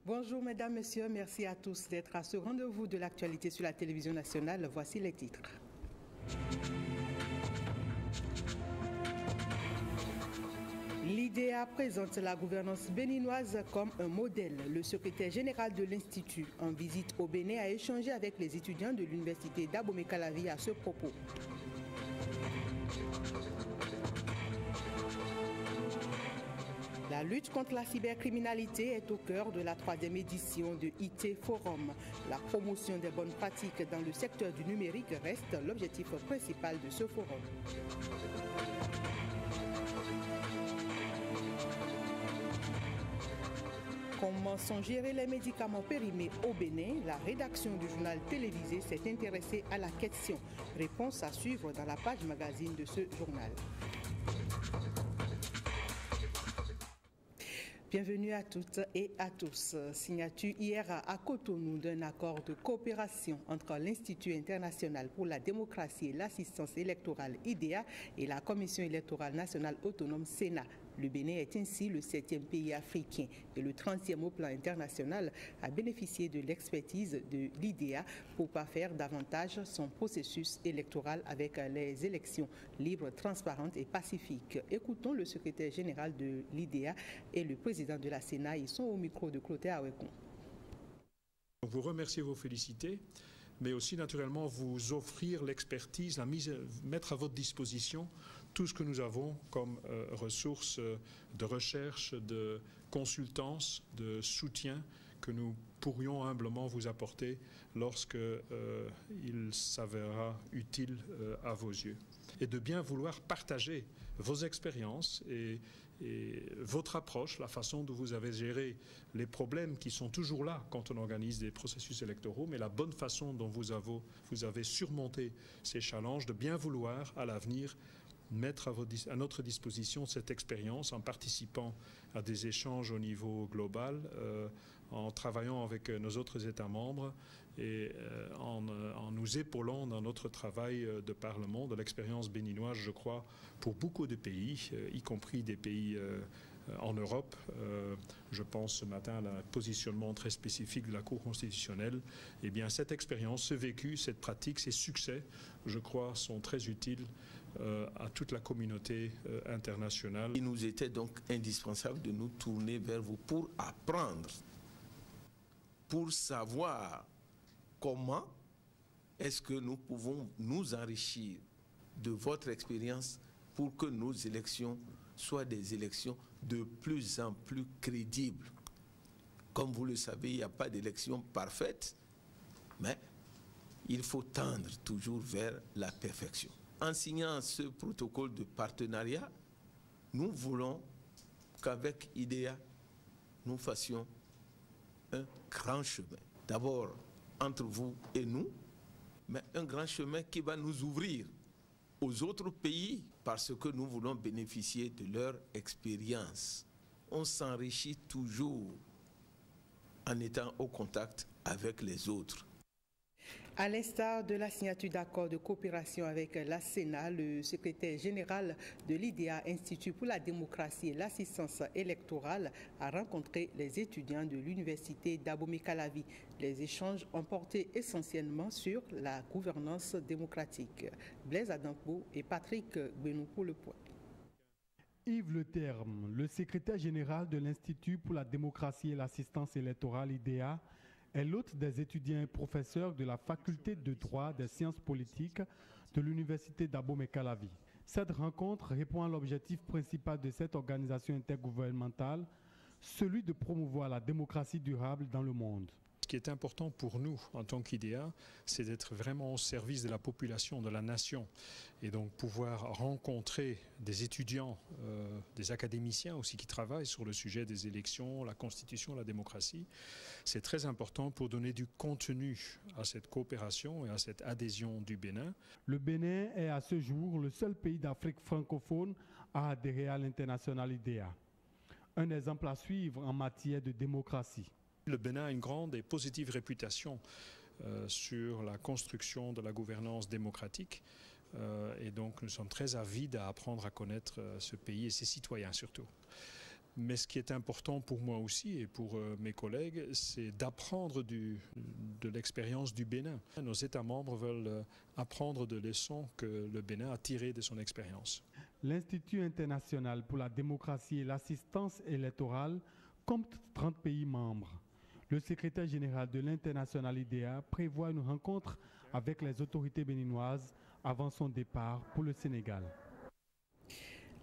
Bonjour mesdames, messieurs, merci à tous d'être à ce rendez-vous de l'actualité sur la télévision nationale. Voici les titres. L'IDEA présente la gouvernance béninoise comme un modèle. Le secrétaire général de l'Institut, en visite au Bénin, a échangé avec les étudiants de l'université d'Abomey-Calavi à ce propos. La lutte contre la cybercriminalité est au cœur de la 3e édition de IT Forum. La promotion des bonnes pratiques dans le secteur du numérique reste l'objectif principal de ce forum. Comment sont gérés les médicaments périmés au Bénin? La rédaction du journal télévisé s'est intéressée à la question. Réponse à suivre dans la page magazine de ce journal. Bienvenue à toutes et à tous. Signature hier à Cotonou d'un accord de coopération entre l'Institut international pour la démocratie et l'assistance électorale IDEA et la Commission électorale nationale autonome Sénat. Le Bénin est ainsi le 7e pays africain et le 30e au plan international à bénéficier de l'expertise de l'IDEA pour parfaire davantage son processus électoral avec les élections libres, transparentes et pacifiques. Écoutons le secrétaire général de l'IDEA et le président de la Sénat. Ils sont au micro de Clotaire Awekon. Vous remercier, vous féliciter, mais aussi naturellement vous offrir l'expertise, mettre à votre disposition tout ce que nous avons comme ressources de recherche, de consultance, de soutien que nous pourrions humblement vous apporter lorsque il s'avérera utile à vos yeux. Et de bien vouloir partager vos expériences et votre approche, la façon dont vous avez géré les problèmes qui sont toujours là quand on organise des processus électoraux, mais la bonne façon dont vous avez surmonté ces challenges, de bien vouloir à l'avenir mettre à notre disposition cette expérience en participant à des échanges au niveau global, en travaillant avec nos autres États membres et en nous épaulant dans notre travail de par le monde. L'expérience béninoise, je crois, pour beaucoup de pays, y compris des pays en Europe. Je pense ce matin à un positionnement très spécifique de la Cour constitutionnelle. Eh bien, cette expérience, ce vécu, cette pratique, ces succès, je crois, sont très utiles à toute la communauté internationale. Il nous était donc indispensable de nous tourner vers vous pour apprendre, pour savoir comment est-ce que nous pouvons nous enrichir de votre expérience pour que nos élections soient des élections de plus en plus crédibles. Comme vous le savez, il n'y a pas d'élection parfaite, mais il faut tendre toujours vers la perfection. En signant ce protocole de partenariat, nous voulons qu'avec IDEA, nous fassions un grand chemin. D'abord, entre vous et nous, mais un grand chemin qui va nous ouvrir aux autres pays parce que nous voulons bénéficier de leur expérience. On s'enrichit toujours en étant au contact avec les autres. À l'instar de la signature d'accord de coopération avec la Sénat, le secrétaire général de l'IDEA, Institut pour la démocratie et l'assistance électorale, a rencontré les étudiants de l'université d'Abomey-Calavi. Les échanges ont porté essentiellement sur la gouvernance démocratique. Blaise Adampo et Patrick Benou pour le point. Yves Leterme, le secrétaire général de l'Institut pour la démocratie et l'assistance électorale IDEA, est l'hôte des étudiants et professeurs de la faculté de droit des sciences politiques de l'université d'Abomey-Calavi. Cette rencontre répond à l'objectif principal de cette organisation intergouvernementale, celui de promouvoir la démocratie durable dans le monde. Ce qui est important pour nous en tant qu'IDEA, c'est d'être vraiment au service de la population, de la nation. Et donc pouvoir rencontrer des étudiants, des académiciens aussi qui travaillent sur le sujet des élections, la constitution, la démocratie. C'est très important pour donner du contenu à cette coopération et à cette adhésion du Bénin. Le Bénin est à ce jour le seul pays d'Afrique francophone à adhérer à l'international IDEA. Un exemple à suivre en matière de démocratie. Le Bénin a une grande et positive réputation sur la construction de la gouvernance démocratique et donc nous sommes très avides à apprendre à connaître ce pays et ses citoyens surtout. Mais ce qui est important pour moi aussi et pour mes collègues, c'est d'apprendre de l'expérience du Bénin. Nos États membres veulent apprendre de leçons que le Bénin a tirées de son expérience. L'Institut international pour la démocratie et l'assistance électorale compte 30 pays membres. Le secrétaire général de l'International IDEA prévoit une rencontre avec les autorités béninoises avant son départ pour le Sénégal.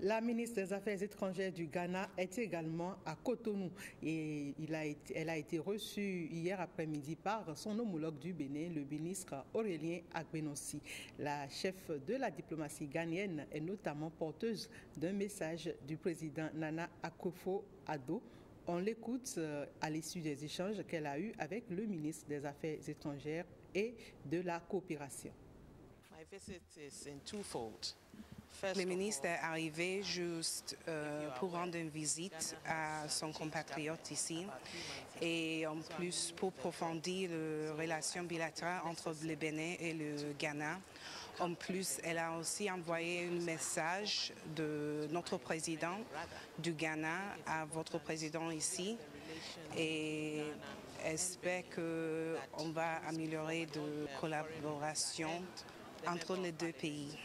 La ministre des Affaires étrangères du Ghana est également à Cotonou et elle a été reçue hier après-midi par son homologue du Bénin, le ministre Aurélien Agbenossi. La chef de la diplomatie ghanéenne est notamment porteuse d'un message du président Nana Akufo-Addo. On l'écoute à l'issue des échanges qu'elle a eus avec le ministre des Affaires étrangères et de la coopération. Le ministre est arrivé juste pour rendre une visite à son compatriote ici et en plus pour approfondir les relations bilatérales entre le Bénin et le Ghana. En plus, elle a aussi envoyé un message de notre président du Ghana à votre président ici et espère qu'on va améliorer la collaboration entre les deux pays.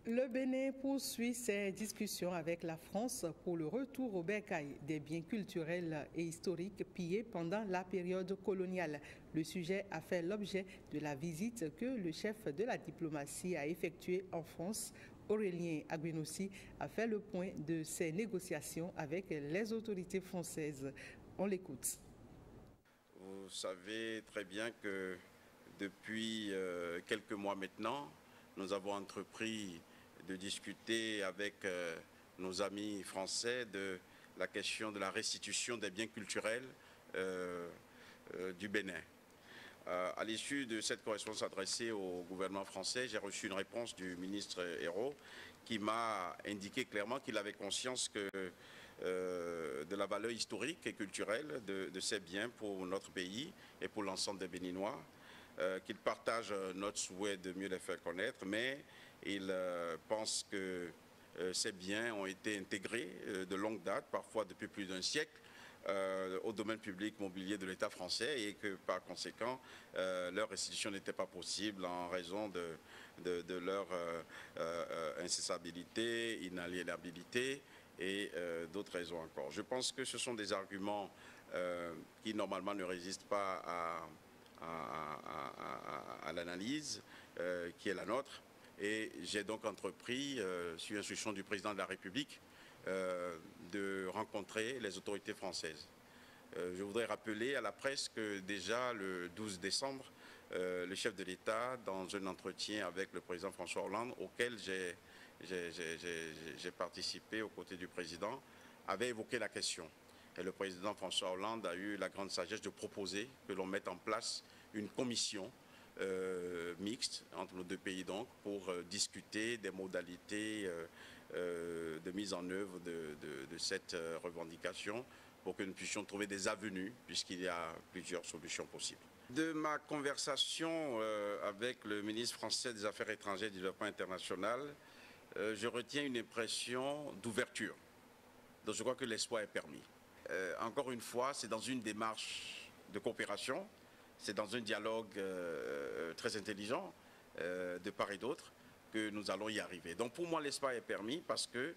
Le Bénin poursuit ses discussions avec la France pour le retour au bercail des biens culturels et historiques pillés pendant la période coloniale. Le sujet a fait l'objet de la visite que le chef de la diplomatie a effectuée en France. Aurélien Agbenossi a fait le point de ces négociations avec les autorités françaises. On l'écoute. Vous savez très bien que depuis quelques mois maintenant, nous avons entrepris de discuter avec nos amis français de la question de la restitution des biens culturels du Bénin. À l'issue de cette correspondance adressée au gouvernement français, j'ai reçu une réponse du ministre Ayrault qui m'a indiqué clairement qu'il avait conscience de la valeur historique et culturelle de ces biens pour notre pays et pour l'ensemble des Béninois, qu'il partage notre souhait de mieux les faire connaître, mais il pense que ces biens ont été intégrés de longue date, parfois depuis plus d'un siècle, au domaine public mobilier de l'État français et que par conséquent leur restitution n'était pas possible en raison de leur incessabilité, inaliénabilité et d'autres raisons encore. Je pense que ce sont des arguments qui normalement ne résistent pas à l'analyse qui est la nôtre et j'ai donc entrepris, sur instruction du président de la République, de rencontrer les autorités françaises. Je voudrais rappeler à la presse que déjà le 12 décembre, le chef de l'État, dans un entretien avec le président François Hollande, auquel j'ai participé aux côtés du président, avait évoqué la question. Et le président François Hollande a eu la grande sagesse de proposer que l'on mette en place une commission mixte entre nos deux pays donc pour discuter des modalités de mise en œuvre de cette revendication pour que nous puissions trouver des avenues puisqu'il y a plusieurs solutions possibles. De ma conversation avec le ministre français des Affaires étrangères et du développement international, je retiens une impression d'ouverture. Donc je crois que l'espoir est permis. Encore une fois, c'est dans une démarche de coopération, c'est dans un dialogue très intelligent de part et d'autre que nous allons y arriver. Donc pour moi, l'espoir est permis parce que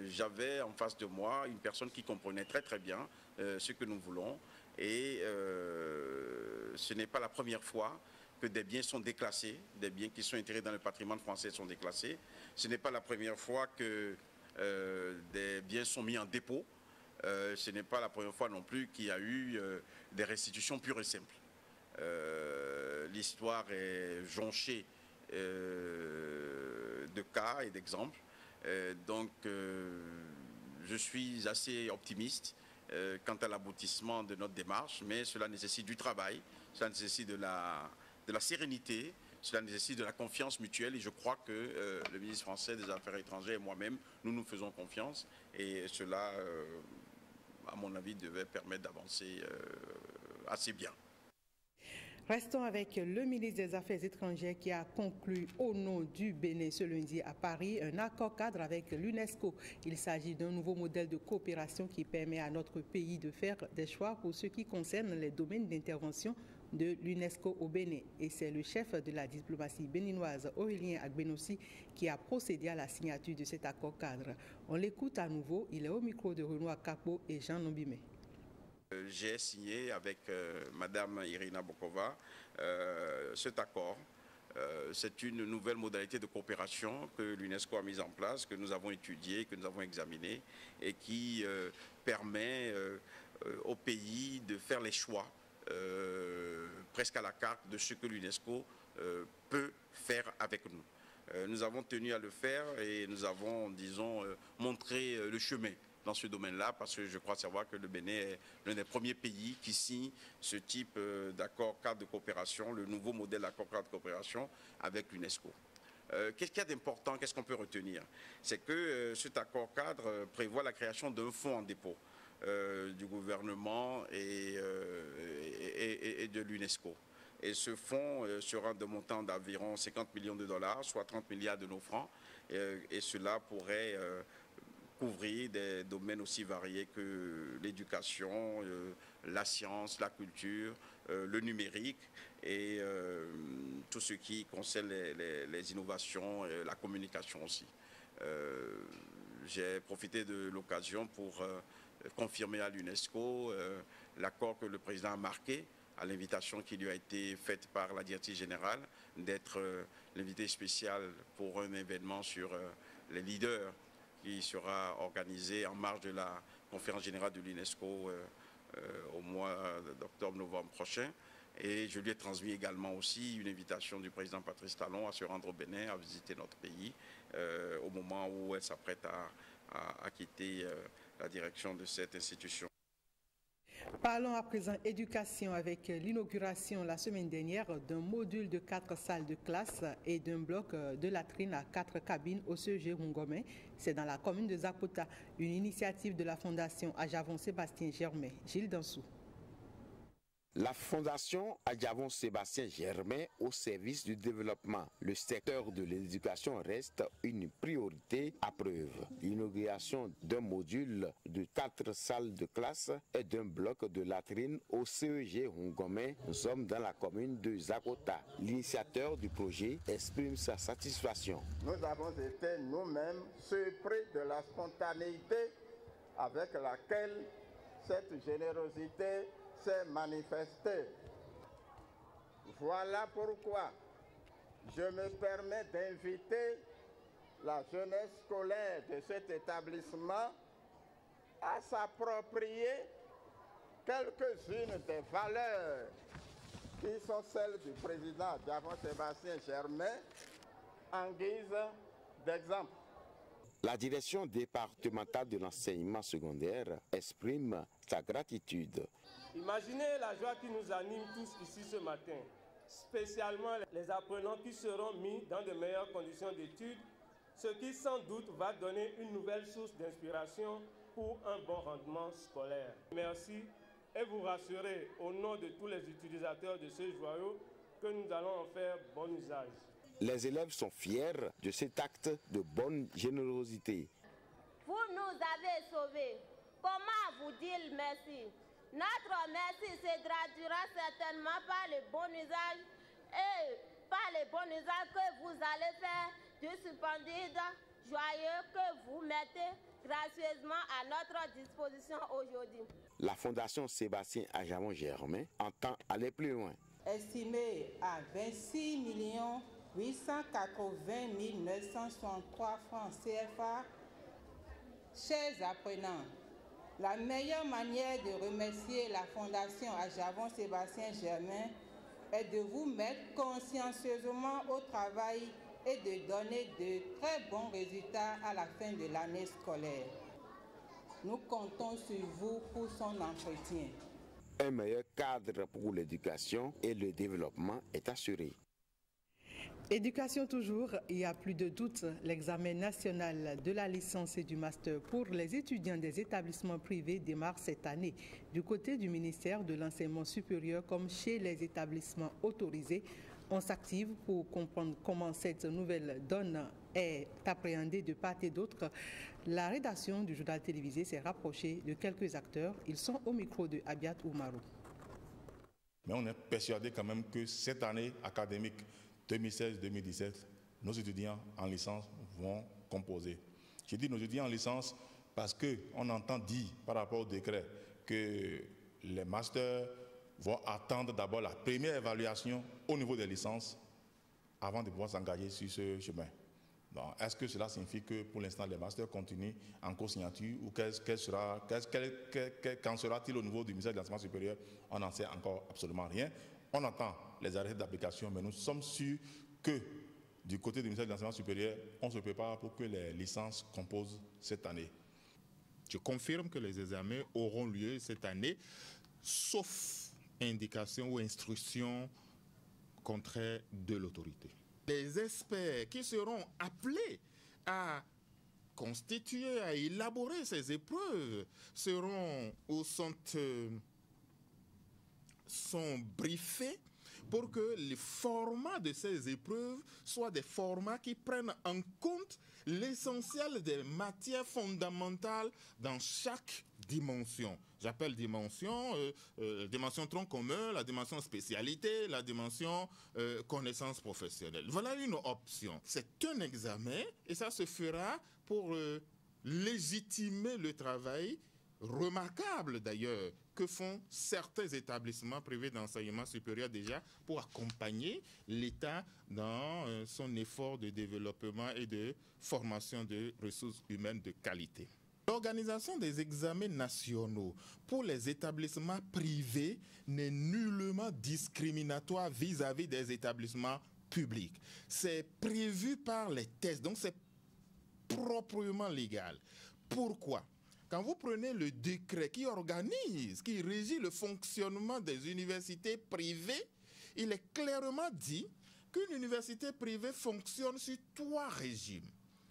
j'avais en face de moi une personne qui comprenait très très bien ce que nous voulons et ce n'est pas la première fois que des biens sont déclassés, des biens qui sont intégrés dans le patrimoine français sont déclassés. Ce n'est pas la première fois que des biens sont mis en dépôt. Ce n'est pas la première fois non plus qu'il y a eu des restitutions pures et simples. L'histoire est jonchée de cas et d'exemples. Donc je suis assez optimiste quant à l'aboutissement de notre démarche, mais cela nécessite du travail, cela nécessite de la sérénité, cela nécessite de la confiance mutuelle et je crois que le ministre français des Affaires étrangères et moi-même, nous faisons confiance et cela, à mon avis, devait permettre d'avancer assez bien. Restons avec le ministre des Affaires étrangères qui a conclu au nom du Bénin ce lundi à Paris un accord cadre avec l'UNESCO. Il s'agit d'un nouveau modèle de coopération qui permet à notre pays de faire des choix pour ce qui concerne les domaines d'intervention de l'UNESCO au Bénin. Et c'est le chef de la diplomatie béninoise, Aurélien Agbenossi, qui a procédé à la signature de cet accord cadre. On l'écoute à nouveau, il est au micro de Renoir Capo et Jean Nombimé. J'ai signé avec Madame Irina Bokova cet accord. C'est une nouvelle modalité de coopération que l'UNESCO a mise en place, que nous avons étudiée, que nous avons examinée et qui permet au pays de faire les choix presque à la carte de ce que l'UNESCO peut faire avec nous. Nous avons tenu à le faire et nous avons, disons, montré le chemin dans ce domaine-là, parce que je crois savoir que le Bénin est l'un des premiers pays qui signe ce type d'accord cadre de coopération, le nouveau modèle d'accord cadre de coopération avec l'UNESCO. Qu'est-ce qu'il y a d'important, qu'est-ce qu'on peut retenir? C'est que cet accord cadre prévoit la création d'un fonds en dépôt du gouvernement et de l'UNESCO. Et ce fonds sera de montant d'environ 50 millions de dollars, soit 30 milliards de nos francs, et cela pourrait couvrir des domaines aussi variés que l'éducation, la science, la culture, le numérique et tout ce qui concerne les innovations, la communication aussi. J'ai profité de l'occasion pour confirmer à l'UNESCO l'accord que le président a marqué à l'invitation qui lui a été faite par la directrice générale d'être l'invité spécial pour un événement sur les leaders qui sera organisé en marge de la conférence générale de l'UNESCO au mois d'octobre-novembre prochain. Et je lui ai transmis également aussi une invitation du président Patrice Talon à se rendre au Bénin, à visiter notre pays, au moment où elle s'apprête à quitter la direction de cette institution. Parlons à présent éducation avec l'inauguration la semaine dernière d'un module de 4 salles de classe et d'un bloc de latrines à 4 cabines au CEG Hongomé. C'est dans la commune de Zakota, une initiative de la Fondation Adjavon Sébastien Germain. Gilles Dansou. La Fondation Adjavon Sébastien Germain au service du développement. Le secteur de l'éducation reste une priorité à preuve. L'inauguration d'un module de 4 salles de classe et d'un bloc de latrines au CEG Hongomé. Nous sommes dans la commune de Zakota. L'initiateur du projet exprime sa satisfaction. Nous avons été nous-mêmes surpris de la spontanéité avec laquelle cette générosité s'est manifestée. Voilà pourquoi je me permets d'inviter la jeunesse scolaire de cet établissement à s'approprier quelques-unes des valeurs qui sont celles du président Adjavon Sébastien Germain en guise d'exemple. La direction départementale de l'enseignement secondaire exprime sa gratitude. Imaginez la joie qui nous anime tous ici ce matin, spécialement les apprenants qui seront mis dans de meilleures conditions d'études, ce qui sans doute va donner une nouvelle source d'inspiration pour un bon rendement scolaire. Merci et vous rassurez au nom de tous les utilisateurs de ce joyau que nous allons en faire bon usage. Les élèves sont fiers de cet acte de bonne générosité. Vous nous avez sauvés. Comment vous dire merci? Notre merci se traduira certainement par le bon usage et par le bon usage que vous allez faire du splendide joyeux que vous mettez gracieusement à notre disposition aujourd'hui. La Fondation Sébastien Adjavon Germain entend aller plus loin. Estimé à 26 880 963 francs CFA, chers apprenants, la meilleure manière de remercier la Fondation Adjavon Sébastien Germain est de vous mettre consciencieusement au travail et de donner de très bons résultats à la fin de l'année scolaire. Nous comptons sur vous pour son entretien. Un meilleur cadre pour l'éducation et le développement est assuré. Éducation toujours, il n'y a plus de doute, l'examen national de la licence et du master pour les étudiants des établissements privés démarre cette année. Du côté du ministère de l'Enseignement supérieur comme chez les établissements autorisés, on s'active pour comprendre comment cette nouvelle donne est appréhendée de part et d'autre. La rédaction du journal télévisé s'est rapprochée de quelques acteurs. Ils sont au micro de Abiat Oumarou. Mais on est persuadé quand même que cette année académique 2016-2017, nos étudiants en licence vont composer. Je dis nos étudiants en licence parce qu'on entend dire par rapport au décret que les masters vont attendre d'abord la première évaluation au niveau des licences avant de pouvoir s'engager sur ce chemin. Est-ce que cela signifie que pour l'instant les masters continuent en co-signature ou qu'en sera-t-il au niveau du ministère de l'Enseignement supérieur? On n'en sait encore absolument rien. On attend les arrêtés d'application, mais nous sommes sûrs que du côté du ministère de l'Enseignement supérieur, on se prépare pour que les licences composent cette année. Je confirme que les examens auront lieu cette année, sauf indication ou instruction contraire de l'autorité. Les experts qui seront appelés à constituer, à élaborer ces épreuves seront ou sont briefés pour que les formats de ces épreuves soient des formats qui prennent en compte l'essentiel des matières fondamentales dans chaque dimension. J'appelle dimension tronc commun, la dimension spécialité, la dimension connaissance professionnelle. Voilà une option. C'est un examen et ça se fera pour légitimer le travail remarquable d'ailleurs que font certains établissements privés d'enseignement supérieur déjà pour accompagner l'État dans son effort de développement et de formation de ressources humaines de qualité. L'organisation des examens nationaux pour les établissements privés n'est nullement discriminatoire vis-à-vis des établissements publics. C'est prévu par les tests, donc c'est proprement légal. Pourquoi ? Quand vous prenez le décret qui organise, qui régit le fonctionnement des universités privées, il est clairement dit qu'une université privée fonctionne sur 3 régimes.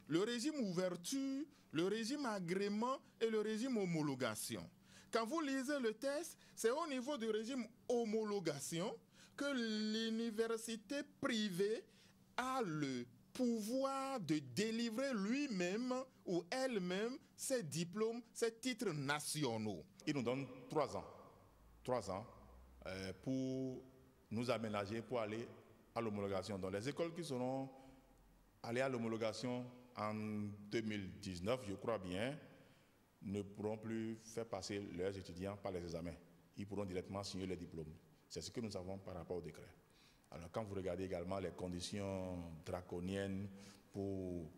Le régime ouverture, le régime agrément et le régime homologation. Quand vous lisez le texte, c'est au niveau du régime homologation que l'université privée a le pouvoir de délivrer lui-même ou elle-même ses diplômes, ses titres nationaux. Il nous donne 3 ans. 3 ans pour nous aménager, pour aller à l'homologation. Donc les écoles qui seront allées à l'homologation en 2019, je crois bien, ne pourront plus faire passer leurs étudiants par les examens. Ils pourront directement signer les diplômes. C'est ce que nous savons par rapport au décret. Alors quand vous regardez également les conditions draconiennes pour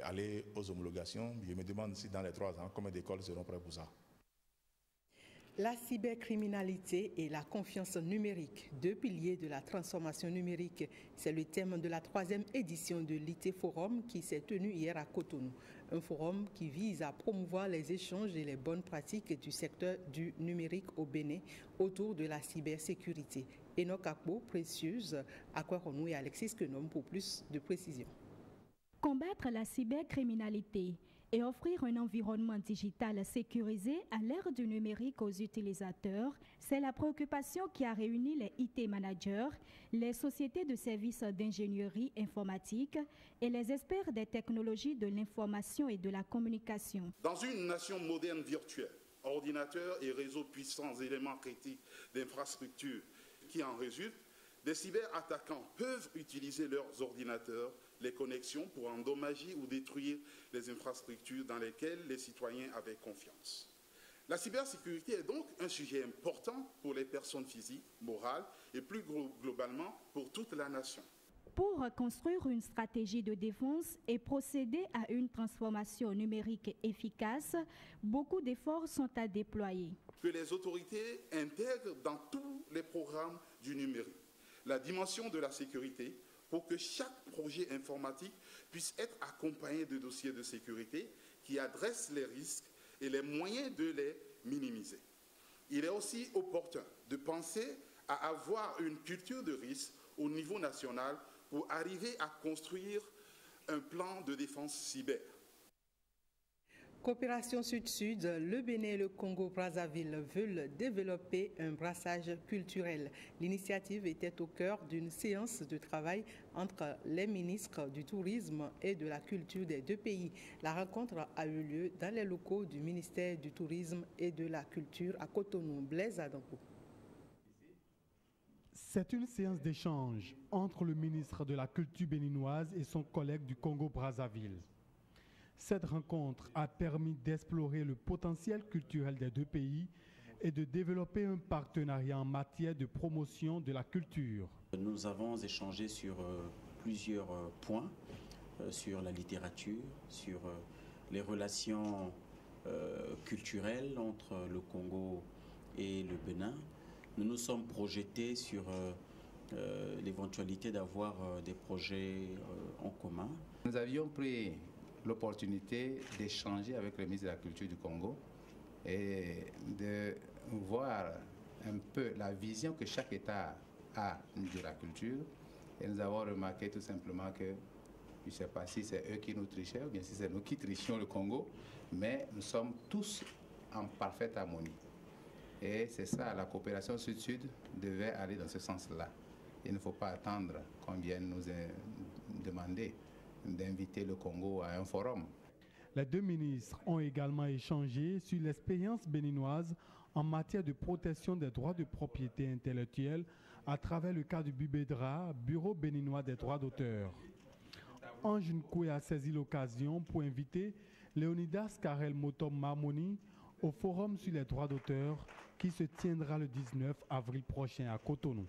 aller aux homologations, je me demande si dans les 3 ans, combien d'écoles seront prêtes pour ça. La cybercriminalité et la confiance numérique, 2 piliers de la transformation numérique. C'est le thème de la 3e édition de l'IT Forum qui s'est tenu hier à Cotonou. Un forum qui vise à promouvoir les échanges et les bonnes pratiques du secteur du numérique au Bénin autour de la cybersécurité. Enoch Akbo, Précieuse, Akwaronou et Alexis Kenom pour plus de précisions. Combattre la cybercriminalité et offrir un environnement digital sécurisé à l'ère du numérique aux utilisateurs, c'est la préoccupation qui a réuni les IT managers, les sociétés de services d'ingénierie informatique et les experts des technologies de l'information et de la communication. Dans une nation moderne virtuelle, ordinateurs et réseaux puissants, éléments critiques d'infrastructures qui en résultent, des cyberattaquants peuvent utiliser leurs ordinateurs, les connexions pour endommager ou détruire les infrastructures dans lesquelles les citoyens avaient confiance. La cybersécurité est donc un sujet important pour les personnes physiques, morales et plus globalement pour toute la nation. Pour construire une stratégie de défense et procéder à une transformation numérique efficace, beaucoup d'efforts sont à déployer. Que les autorités intègrent dans tous les programmes du numérique la dimension de la sécurité pour que chaque projet informatique puisse être accompagné de dossiers de sécurité qui adressent les risques et les moyens de les minimiser. Il est aussi opportun de penser à avoir une culture de risque au niveau national pour arriver à construire un plan de défense cyber. Coopération Sud-Sud, le Bénin et le Congo-Brazzaville veulent développer un brassage culturel. L'initiative était au cœur d'une séance de travail entre les ministres du Tourisme et de la Culture des deux pays. La rencontre a eu lieu dans les locaux du ministère du Tourisme et de la Culture à Cotonou. Blaise Adampo. C'est une séance d'échange entre le ministre de la Culture béninoise et son collègue du Congo-Brazzaville. Cette rencontre a permis d'explorer le potentiel culturel des deux pays et de développer un partenariat en matière de promotion de la culture. Nous avons échangé sur plusieurs points, sur la littérature, sur les relations culturelles entre le Congo et le Bénin. Nous nous sommes projetés sur l'éventualité d'avoir des projets en commun. Nous avions pris l'opportunité d'échanger avec le ministre de la Culture du Congo et de voir un peu la vision que chaque État a de la culture. Et nous avons remarqué tout simplement que, je ne sais pas si c'est eux qui nous trichaient ou bien si c'est nous qui trichions le Congo, mais nous sommes tous en parfaite harmonie. Et c'est ça, la coopération Sud-Sud devait aller dans ce sens-là. Il ne faut pas attendre qu'on vienne nous demander d'inviter le Congo à un forum. Les deux ministres ont également échangé sur l'expérience béninoise en matière de protection des droits de propriété intellectuelle à travers le cas du BUBEDRA, Bureau béninois des droits d'auteur. Ange Nkoué a saisi l'occasion pour inviter Léonidas Karel Motom Marmoni au forum sur les droits d'auteur qui se tiendra le 19 avril prochain à Cotonou.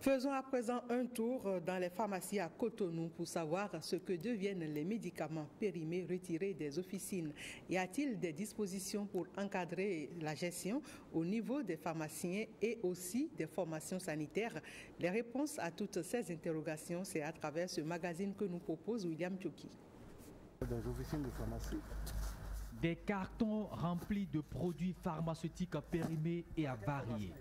Faisons à présent un tour dans les pharmacies à Cotonou pour savoir ce que deviennent les médicaments périmés retirés des officines. Y a-t-il des dispositions pour encadrer la gestion au niveau des pharmaciens et aussi des formations sanitaires? Les réponses à toutes ces interrogations, c'est à travers ce magazine que nous propose William Tchoki. Des officines de pharmacie. Des cartons remplis de produits pharmaceutiques périmés et avariés.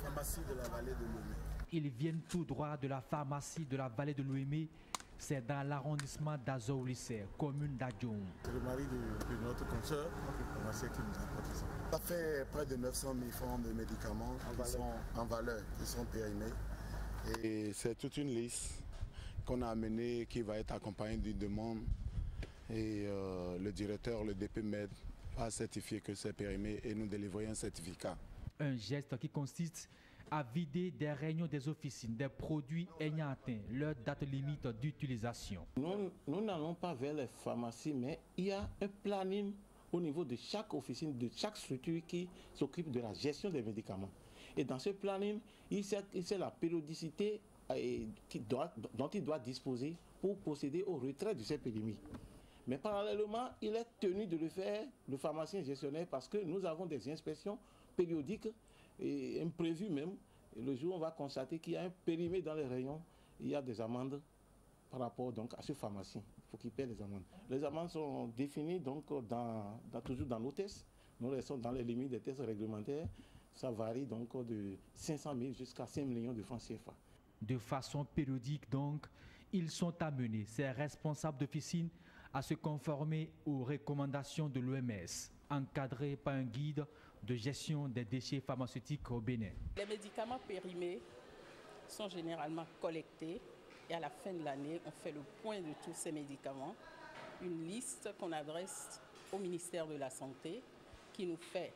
Pharmacie de la vallée de Lomé. Ils viennent tout droit de la pharmacie de la vallée de Lomé. C'est dans l'arrondissement d'Azoulissé, commune d'Adjoum. C'est le mari de notre consoeur, pharmacien qui nous apporte ça. Ça fait près de 900 000 francs de médicaments qui sont en valeur, qui sont périmés. Et c'est toute une liste qu'on a amenée qui va être accompagnée d'une demande. Et le directeur, le DPMED, va certifier que c'est périmé et nous délivrer un certificat. Un geste qui consiste à vider des réunions des officines des produits ayant atteint leur date limite d'utilisation. Nous n'allons pas vers les pharmacies, mais il y a un planning au niveau de chaque officine, de chaque structure qui s'occupe de la gestion des médicaments. Et dans ce planning, il sait la périodicité dont il doit disposer pour procéder au retrait de ces périmés. Mais parallèlement, il est tenu de le faire, le pharmacien gestionnaire, parce que nous avons des inspections périodiques et imprévues même. Et le jour où on va constater qu'il y a un périmé dans les rayons, il y a des amendes par rapport donc, à ce pharmacien. Il faut qu'il paie les amendes. Les amendes sont définies donc, toujours dans nos tests. Nous restons dans les limites des tests réglementaires. Ça varie donc de 500 000 jusqu'à 5 millions de francs CFA. De façon périodique donc, ils sont amenés, ces responsables d'officine, à se conformer aux recommandations de l'OMS, encadrées par un guide de gestion des déchets pharmaceutiques au Bénin. Les médicaments périmés sont généralement collectés et à la fin de l'année, on fait le point de tous ces médicaments, une liste qu'on adresse au ministère de la Santé qui nous fait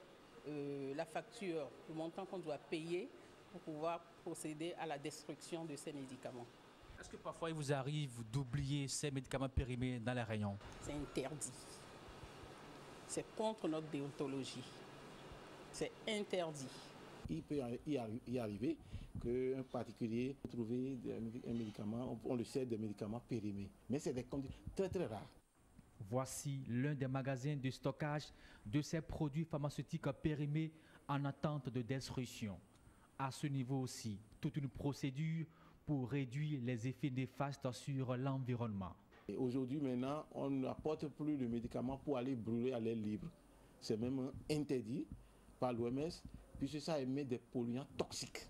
la facture, le montant qu'on doit payer pour pouvoir procéder à la destruction de ces médicaments. Est-ce que parfois il vous arrive d'oublier ces médicaments périmés dans les rayons? C'est interdit. C'est contre notre déontologie. C'est interdit. Il peut y arriver qu'un particulier trouve un médicament, on le sait, des médicaments périmés. Mais c'est des conditions très très rares. Voici l'un des magasins de stockage de ces produits pharmaceutiques périmés en attente de destruction. À ce niveau aussi, toute une procédure pour réduire les effets néfastes sur l'environnement. Aujourd'hui, maintenant, on n'apporte plus de médicaments pour aller brûler à l'air libre. C'est même interdit par l'OMS, puisque ça émet des polluants toxiques.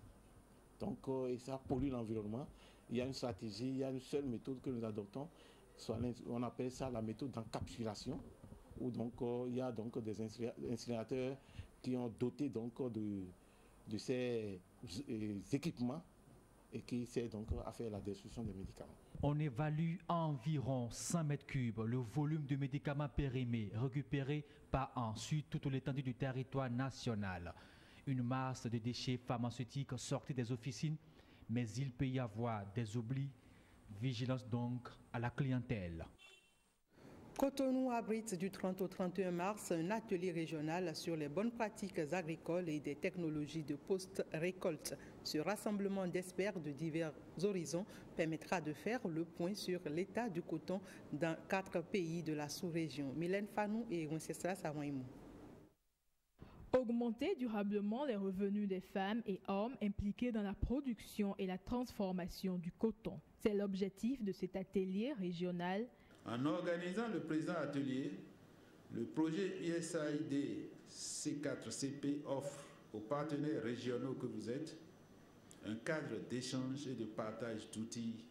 Donc, et ça pollue l'environnement. il y a une stratégie, il y a une seule méthode que nous adoptons. On appelle ça la méthode d'encapsulation, où donc il y a donc des incinérateurs qui ont doté donc de ces équipements et qui servent donc à faire la destruction des médicaments. On évalue à environ 100 mètres cubes le volume de médicaments périmés récupérés par an sur toute l'étendue du territoire national. Une masse de déchets pharmaceutiques sortis des officines, mais il peut y avoir des oublis. Vigilance donc à la clientèle. Cotonou abrite du 30 au 31 mars un atelier régional sur les bonnes pratiques agricoles et des technologies de post-récolte. Ce rassemblement d'experts de divers horizons permettra de faire le point sur l'état du coton dans 4 pays de la sous-région. Mylène Fanou et Wenceslas Samoïmou. Augmenter durablement les revenus des femmes et hommes impliqués dans la production et la transformation du coton. C'est l'objectif de cet atelier régional. En organisant le présent atelier, le projet USAID C4CP offre aux partenaires régionaux que vous êtes un cadre d'échange et de partage d'outils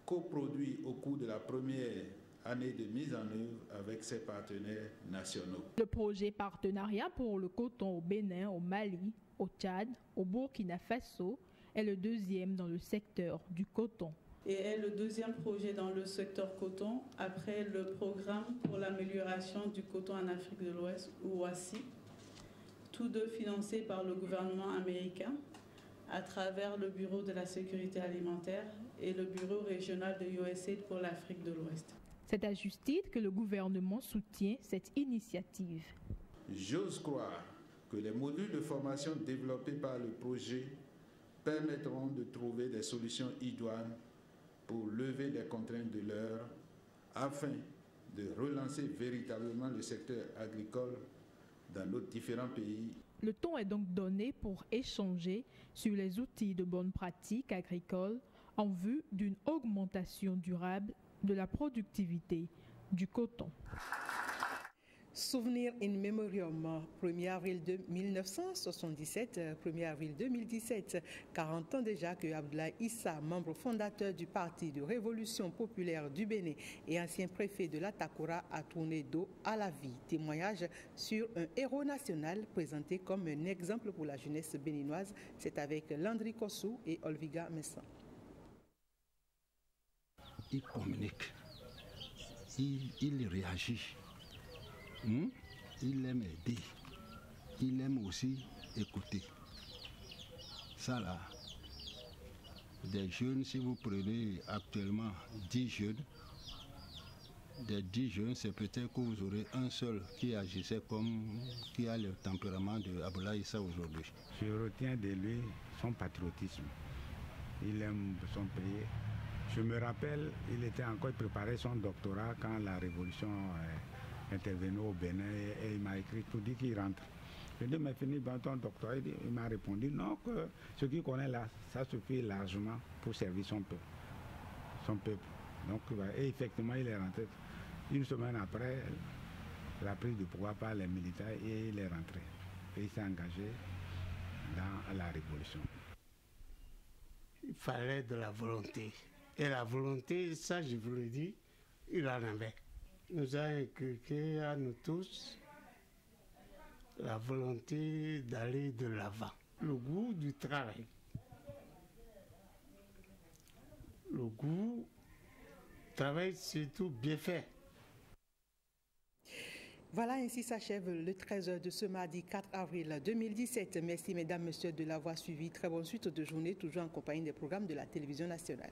coproduits au cours de la première année de mise en œuvre avec ses partenaires nationaux. Le projet Partenariat pour le coton au Bénin, au Mali, au Tchad, au Burkina Faso est le deuxième dans le secteur du coton. Et est le deuxième projet dans le secteur coton après le programme pour l'amélioration du coton en Afrique de l'Ouest, ou OACI, tous deux financés par le gouvernement américain à travers le Bureau de la sécurité alimentaire et le Bureau régional de USAID pour l'Afrique de l'Ouest. C'est à juste titre que le gouvernement soutient cette initiative. J'ose croire que les modules de formation développés par le projet permettront de trouver des solutions idoines pour lever les contraintes de l'heure afin de relancer véritablement le secteur agricole dans nos différents pays. Le ton est donc donné pour échanger sur les outils de bonne pratique agricole en vue d'une augmentation durable de la productivité du coton. Souvenir in memoriam, 1er avril 1977, 1er avril 2017, 40 ans déjà que Abdoulaye Issa, membre fondateur du Parti de Révolution populaire du Bénin et ancien préfet de l'Atakura, a tourné dos à la vie. Témoignage sur un héros national présenté comme un exemple pour la jeunesse béninoise. C'est avec Landry Kossou et Olviga Messan. Il communique, il réagit. Il aime aider, il aime aussi écouter. Ça là, des jeunes, si vous prenez actuellement 10 jeunes, des 10 jeunes, c'est peut-être que vous aurez un seul qui agissait comme, qui a le tempérament de Abdoulaye Issa aujourd'hui. Je retiens de lui son patriotisme. Il aime son pays. Je me rappelle, il était encore préparé son doctorat quand la révolution intervenu au Bénin et il m'a écrit pour dire qu'il rentre. Je lui ai dit, mais fini ton doctorat. Il m'a répondu, non, que ce qu'il connaît là, ça suffit largement pour servir son peuple. Donc, et effectivement, il est rentré. Une semaine après, la prise de pouvoir par les militaires, et il est rentré. Et il s'est engagé dans la révolution. Il fallait de la volonté. Et la volonté, ça je vous le dis, il en avait. Nous a inculqué à nous tous la volonté d'aller de l'avant. Le goût du travail. Le goût du travail surtout bien fait. Voilà, ainsi s'achève le 13h de ce mardi 4 avril 2017. Merci mesdames, messieurs de l'avoir suivi. Très bonne suite de journée, toujours en compagnie des programmes de la télévision nationale.